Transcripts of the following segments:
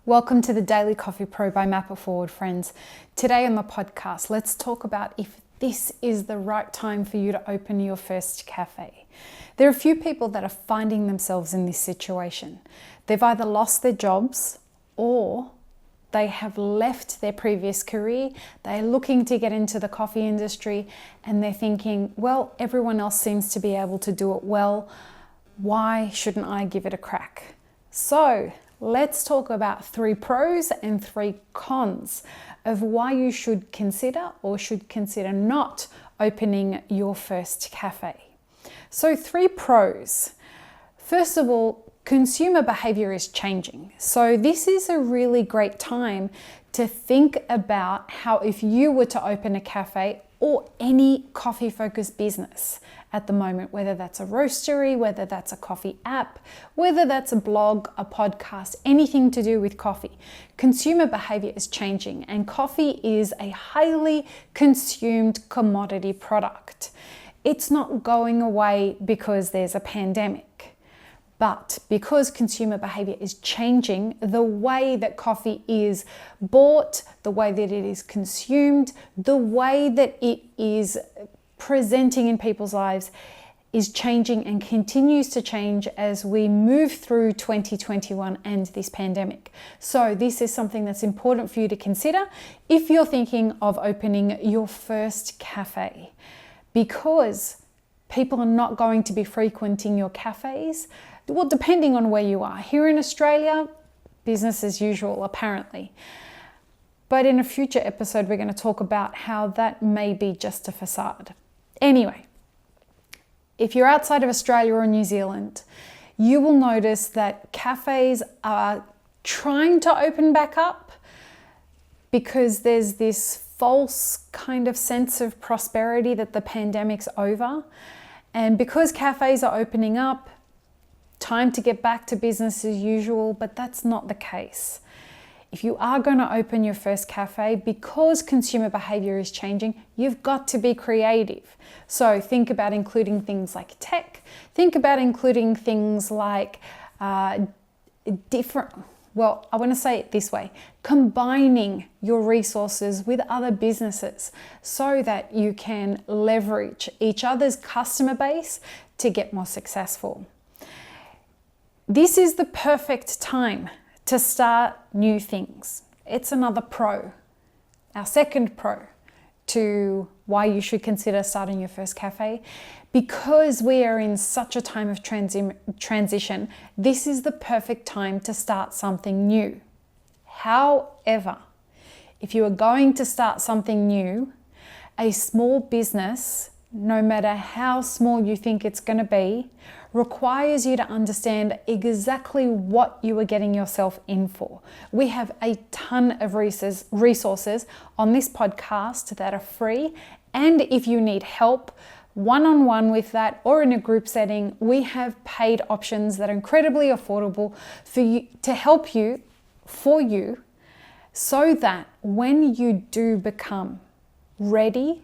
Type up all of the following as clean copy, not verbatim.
Welcome to the Daily Coffee Pro by Map It Forward, friends. Today on the podcast, let's talk about if this is the right time for you to open your first cafe. There are a few people that are finding themselves in this situation. They've either lost their jobs or they have left their previous career. They're looking to get into the coffee industry and they're thinking, well, everyone else seems to be able to do it well. Why shouldn't I give it a crack? So let's talk about 3 pros and 3 cons of why you should consider or should consider not opening your first cafe. So 3 pros. First of all, consumer behavior is changing. So this is a really great time to think about how if you were to open a cafe or any coffee-focused business at the moment, whether that's a roastery, whether that's a coffee app, whether that's a blog, a podcast, anything to do with coffee. Consumer behavior is changing and coffee is a highly consumed commodity product. It's not going away because there's a pandemic, but because consumer behavior is changing, the way that coffee is bought, the way that it is consumed, the way that it is presenting in people's lives is changing and continues to change as we move through 2021 and this pandemic. So this is something that's important for you to consider if you're thinking of opening your first cafe, because people are not going to be frequenting your cafes. Well, depending on where you are. Here in Australia, business as usual, apparently. But in a future episode, we're going to talk about how that may be just a facade. Anyway, if you're outside of Australia or New Zealand, you will notice that cafes are trying to open back up because there's this false kind of sense of prosperity that the pandemic's over. And because cafes are opening up, time to get back to business as usual, but that's not the case. If you are going to open your first cafe, because consumer behavior is changing, you've got to be creative. So think about including things like tech. Think about including things like I want to say it this way, combining your resources with other businesses so that you can leverage each other's customer base to get more successful. This is the perfect time to start new things. It's another pro. Our second pro to why you should consider starting your first cafe. Because we are in such a time of transition, this is the perfect time to start something new. However, if you are going to start something new, a small business, no matter how small you think it's going to be, requires you to understand exactly what you are getting yourself in for. We have a ton of resources on this podcast that are free, and if you need help one-on-one with that or in a group setting, we have paid options that are incredibly affordable for you to help you, for you, so that when you do become ready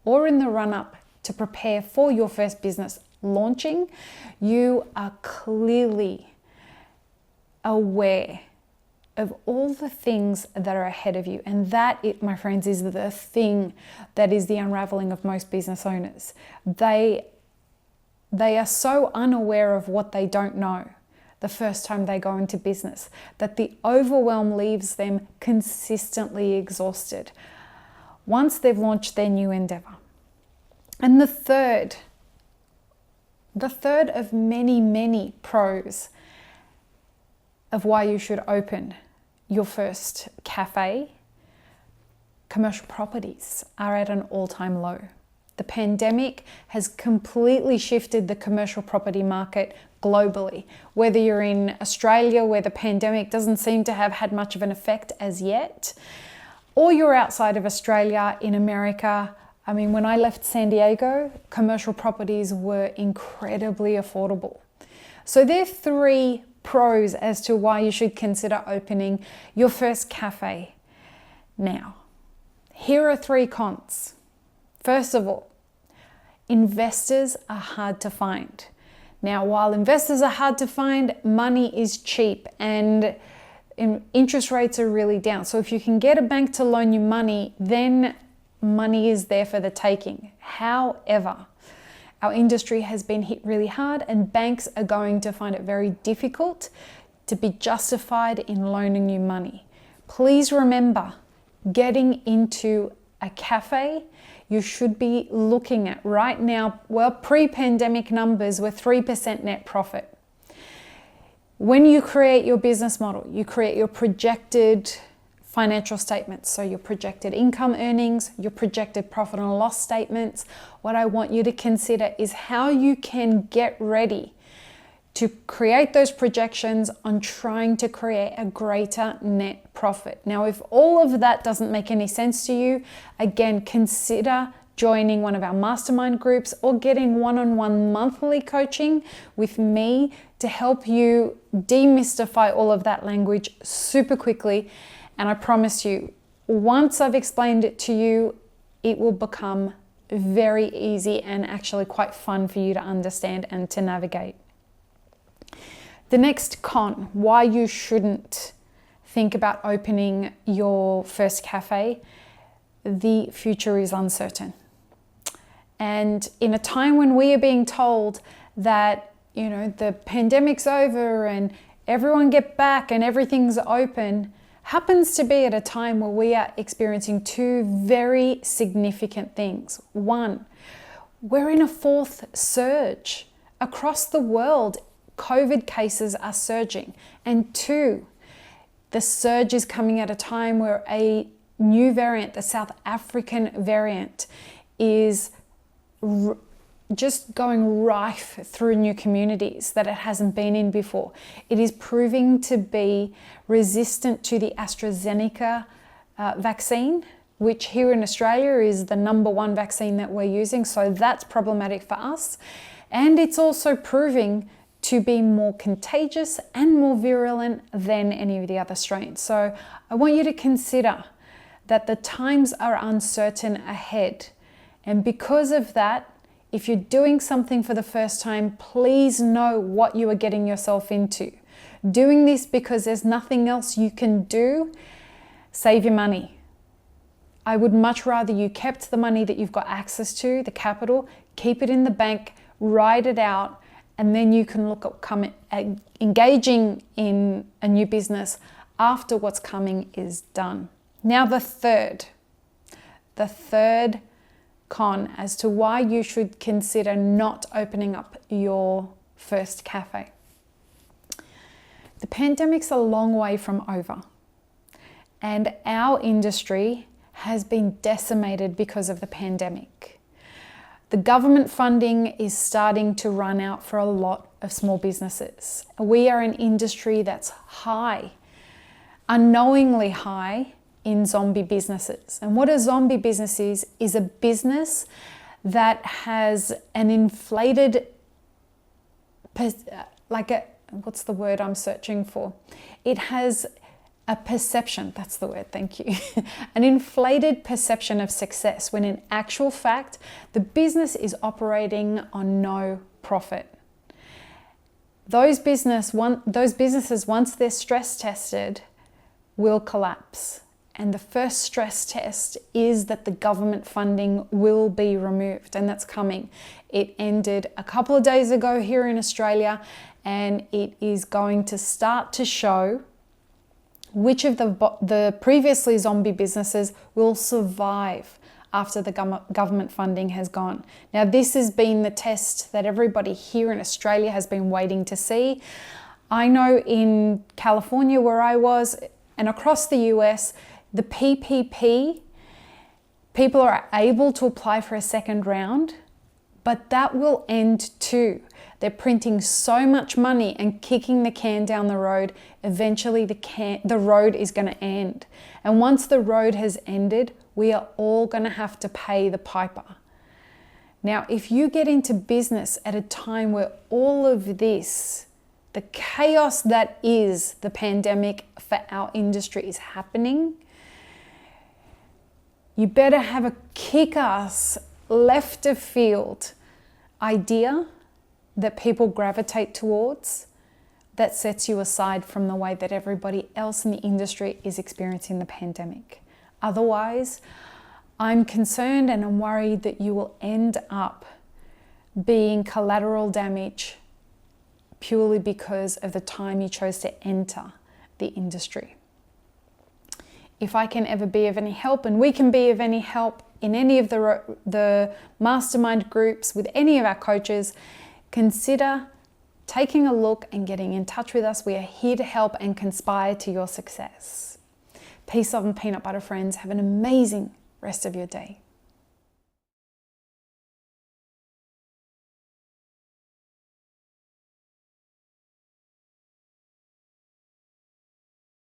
or in the run-up to prepare for your first business launching, you are clearly aware of all the things that are ahead of you. And that, my friends, is the thing that is the unraveling of most business owners. They are so unaware of what they don't know the first time they go into business that the overwhelm leaves them consistently exhausted once they've launched their new endeavor. And the third of many, many pros of why you should open your first cafe, commercial properties are at an all-time low. The pandemic has completely shifted the commercial property market globally. Whether you're in Australia, where the pandemic doesn't seem to have had much of an effect as yet, or you're outside of Australia in America. I mean, when I left San Diego, commercial properties were incredibly affordable. So there are 3 pros as to why you should consider opening your first cafe. Now, here are 3 cons. First of all, investors are hard to find. Now, while investors are hard to find, money is cheap, and Interest rates are really down. So if you can get a bank to loan you money, then money is there for the taking. However, our industry has been hit really hard, and banks are going to find it very difficult to be justified in loaning you money. Please remember, getting into a cafe, you should be looking at right now, well, pre-pandemic numbers were 3% net profit. When you create your business model, you create your projected financial statements. So your projected income earnings, your projected profit and loss statements. What I want you to consider is how you can get ready to create those projections on trying to create a greater net profit. Now, if all of that doesn't make any sense to you, again, consider joining one of our mastermind groups or getting one-on-one monthly coaching with me to help you demystify all of that language super quickly. And I promise you, once I've explained it to you, it will become very easy and actually quite fun for you to understand and to navigate. The next con, why you shouldn't think about opening your first cafe, the future is uncertain. And in a time when we are being told that, the pandemic's over and everyone get back and everything's open, happens to be at a time where we are experiencing two very significant things. One, we're in a fourth surge. Across the world, COVID cases are surging. And two, the surge is coming at a time where a new variant, the South African variant, is just going rife through new communities that it hasn't been in before. It is proving to be resistant to the AstraZeneca vaccine, which here in Australia is the #1 vaccine that we're using. So that's problematic for us. And it's also proving to be more contagious and more virulent than any of the other strains. So I want you to consider that the times are uncertain ahead. And because of that, if you're doing something for the first time, please know what you are getting yourself into. Doing this because there's nothing else you can do, save your money. I would much rather you kept the money that you've got access to, the capital, keep it in the bank, ride it out, and then you can look at engaging in a new business after what's coming is done. Now the third con as to why you should consider not opening up your first cafe. The pandemic's a long way from over, and our industry has been decimated because of the pandemic. The government funding is starting to run out for a lot of small businesses. We are an industry that's high, unknowingly high, in zombie businesses. And what a zombie business is a business that has an inflated, what's the word I'm searching for? It has a perception, that's the word, thank you. An inflated perception of success, when in actual fact, the business is operating on no profit. Those businesses, once they're stress tested, will collapse. And the first stress test is that the government funding will be removed, and that's coming. It ended a couple of days ago here in Australia, and it is going to start to show which of the previously zombie businesses will survive after the government funding has gone. Now, this has been the test that everybody here in Australia has been waiting to see. I know in California, where I was, and across the US, the PPP, people are able to apply for a second round, but that will end too. They're printing so much money and kicking the can down the road. Eventually the road is going to end. And once the road has ended, we are all going to have to pay the piper. Now, if you get into business at a time where all of this, the chaos that is the pandemic for our industry is happening, you better have a kick-ass left of field idea that people gravitate towards, that sets you aside from the way that everybody else in the industry is experiencing the pandemic. Otherwise, I'm concerned and I'm worried that you will end up being collateral damage purely because of the time you chose to enter the industry. If I can ever be of any help, and we can be of any help in any of the mastermind groups with any of our coaches, consider taking a look and getting in touch with us. We are here to help and conspire to your success. Peace, love, and peanut butter, friends. Have an amazing rest of your day.